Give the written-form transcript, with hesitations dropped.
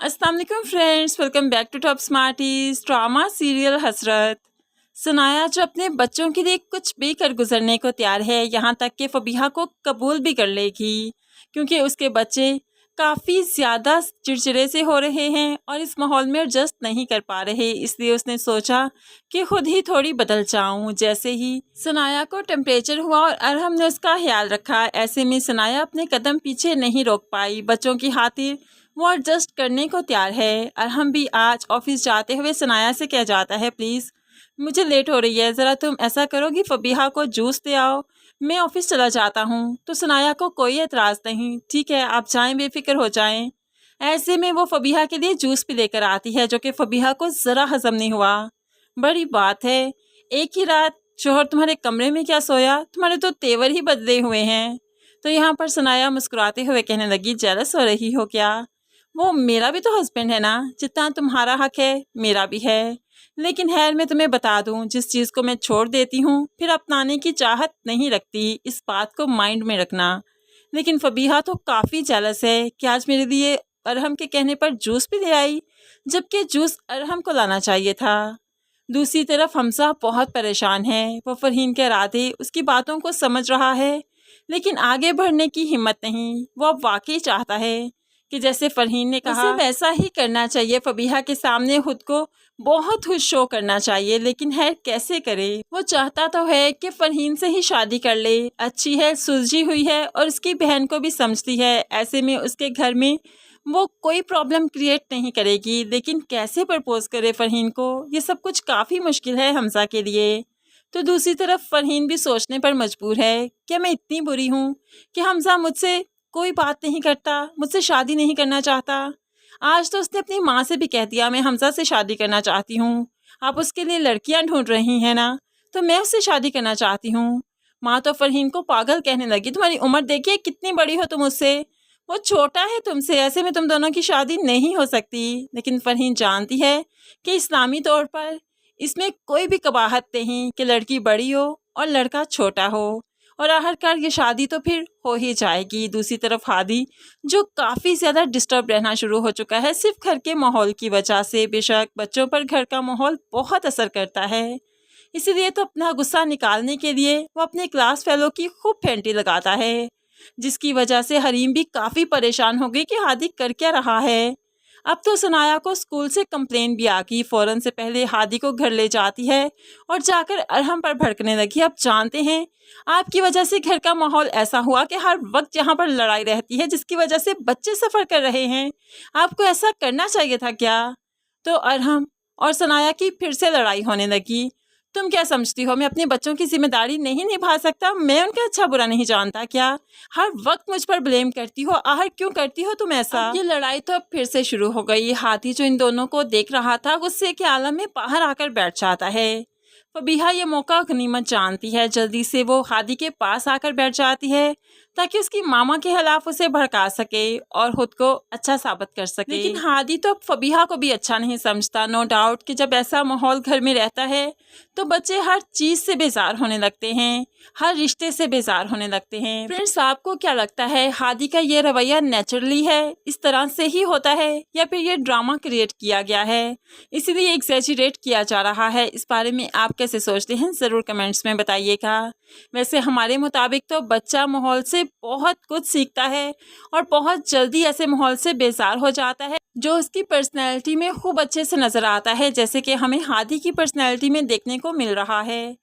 अस्सलाम वालेकुम friends, welcome back to top smarties. Drama serial Hasrat. Sanaya जो अपने बच्चों के लिए कुछ भी कर गुजरने को तैयार है, यहाँ तक कि फबीहा को कबूल भी कर लेगी, क्योंकि उसके बच्चे काफ़ी ज़्यादा चिड़चिड़े से हो रहे हैं और इस माहौल में एडजस्ट नहीं कर पा रहे। इसलिए उसने सोचा कि खुद ही थोड़ी बदल जाऊं। जैसे ही सनाया को टेम्परेचर हुआ और अरहम ने उसका ख्याल रखा, ऐसे में सनाया अपने कदम पीछे नहीं रोक पाई। बच्चों की खातिर वो एडजस्ट करने को तैयार है। अरहम भी आज ऑफिस जाते हुए सनाया से कह जाता है, प्लीज़ मुझे लेट हो रही है, ज़रा तुम ऐसा करो कि फबीहा को जूस दे आओ, मैं ऑफिस चला जाता हूँ। तो सनाया को कोई एतराज़ नहीं, ठीक है आप जाएं, बेफिक्र हो जाएं। ऐसे में वो फबीहा के लिए जूस भी लेकर आती है, जो कि फबीहा को ज़रा हजम नहीं हुआ। बड़ी बात है, एक ही रात शोहर तुम्हारे कमरे में क्या सोया, तुम्हारे तो तेवर ही बदले हुए हैं। तो यहाँ पर सनाया मुस्कुराते हुए कहने लगी, जेलस हो रही हो क्या? वो मेरा भी तो हस्बैंड है ना, जितना तुम्हारा हक है मेरा भी है। लेकिन खैर मैं तुम्हें बता दूं, जिस चीज़ को मैं छोड़ देती हूँ फिर अपनाने की चाहत नहीं रखती, इस बात को माइंड में रखना। लेकिन फबीहा तो काफ़ी जेलस है कि आज मेरे लिए अरहम के कहने पर जूस भी ले आई, जबकि जूस अरहम को लाना चाहिए था। दूसरी तरफ हमजा बहुत परेशान है। वो फरहीन के इरादे, उसकी बातों को समझ रहा है, लेकिन आगे बढ़ने की हिम्मत नहीं। वो अब वाकई चाहता है कि जैसे फरहीन ने कहा उसे वैसा ही करना चाहिए। फबीहा के सामने खुद को बहुत खुश शो करना चाहिए, लेकिन है कैसे करे? वो चाहता तो है कि फरहीन से ही शादी कर ले, अच्छी है, सुलझी हुई है और उसकी बहन को भी समझती है। ऐसे में उसके घर में वो कोई प्रॉब्लम क्रिएट नहीं करेगी, लेकिन कैसे प्रपोज करे फरहीन को, ये सब कुछ काफ़ी मुश्किल है हमजा के लिए। तो दूसरी तरफ फरहीन भी सोचने पर मजबूर है, क्या मैं इतनी बुरी हूँ कि हमजा मुझसे कोई बात नहीं करता, मुझसे शादी नहीं करना चाहता? आज तो उसने अपनी माँ से भी कह दिया मैं हमजा से शादी करना चाहती हूँ। आप उसके लिए लड़कियाँ ढूंढ रही हैं ना, तो मैं उससे शादी करना चाहती हूँ। माँ तो फरहीन को पागल कहने लगी, तुम्हारी उम्र देखिए कितनी बड़ी हो तुम उससे, वो छोटा है तुमसे, ऐसे में तुम दोनों की शादी नहीं हो सकती। लेकिन फरहीन जानती है कि इस्लामी तौर पर इसमें कोई भी कबाहत नहीं कि लड़की बड़ी हो और लड़का छोटा हो, और आखिरकार ये शादी तो फिर हो ही जाएगी। दूसरी तरफ हादी जो काफ़ी ज़्यादा डिस्टर्ब रहना शुरू हो चुका है सिर्फ घर के माहौल की वजह से। बेशक बच्चों पर घर का माहौल बहुत असर करता है, इसीलिए तो अपना गुस्सा निकालने के लिए वो अपने क्लास फेलो की खूब फेंटी लगाता है, जिसकी वजह से हरीम भी काफ़ी परेशान हो गई कि हादी कर क्या रहा है। अब तो सनाया को स्कूल से कंप्लेन भी आ गई। फ़ौरन से पहले हादी को घर ले जाती है और जाकर अरहम पर भड़कने लगी। अब जानते हैं आपकी वजह से घर का माहौल ऐसा हुआ कि हर वक्त यहाँ पर लड़ाई रहती है, जिसकी वजह से बच्चे सफ़र कर रहे हैं। आपको ऐसा करना चाहिए था क्या? तो अरहम और सनाया की फिर से लड़ाई होने लगी। तुम क्या समझती हो मैं अपने बच्चों की जिम्मेदारी नहीं निभा सकता? मैं उनका अच्छा बुरा नहीं जानता क्या? हर वक्त मुझ पर ब्लेम करती हो, आहर क्यों करती हो तुम ऐसा? ये लड़ाई तो अब फिर से शुरू हो गई। हाथी जो इन दोनों को देख रहा था गुस्से के आलम में बाहर आकर बैठ जाता है। फबीहा ये मौका गनीमत जानती है, जल्दी से वो हादी के पास आकर बैठ जाती है ताकि उसकी मामा के खिलाफ उसे भड़का सके और खुद को अच्छा साबित कर सके। लेकिन हादी तो अब फबीहा को भी अच्छा नहीं समझता। नो डाउट कि जब ऐसा माहौल घर में रहता है तो बच्चे हर चीज़ से बेजार होने लगते हैं, हर रिश्ते से बेजार होने लगते हैं। फ्रेंड्स आपको क्या लगता है, हादी का ये रवैया नेचुरली है, इस तरह से ही होता है, या फिर ये ड्रामा क्रिएट किया गया है, इसीलिए एग्जैजरेट किया जा रहा है? इस बारे में आप कैसे सोचते हैं ज़रूर कमेंट्स में बताइएगा। वैसे हमारे मुताबिक तो बच्चा माहौल से बहुत कुछ सीखता है और बहुत जल्दी ऐसे माहौल से बेजार हो जाता है जो उसकी पर्सनैलिटी में खूब अच्छे से नज़र आता है, जैसे कि हमें हादी की पर्सनैलिटी में देखने को मिल रहा है।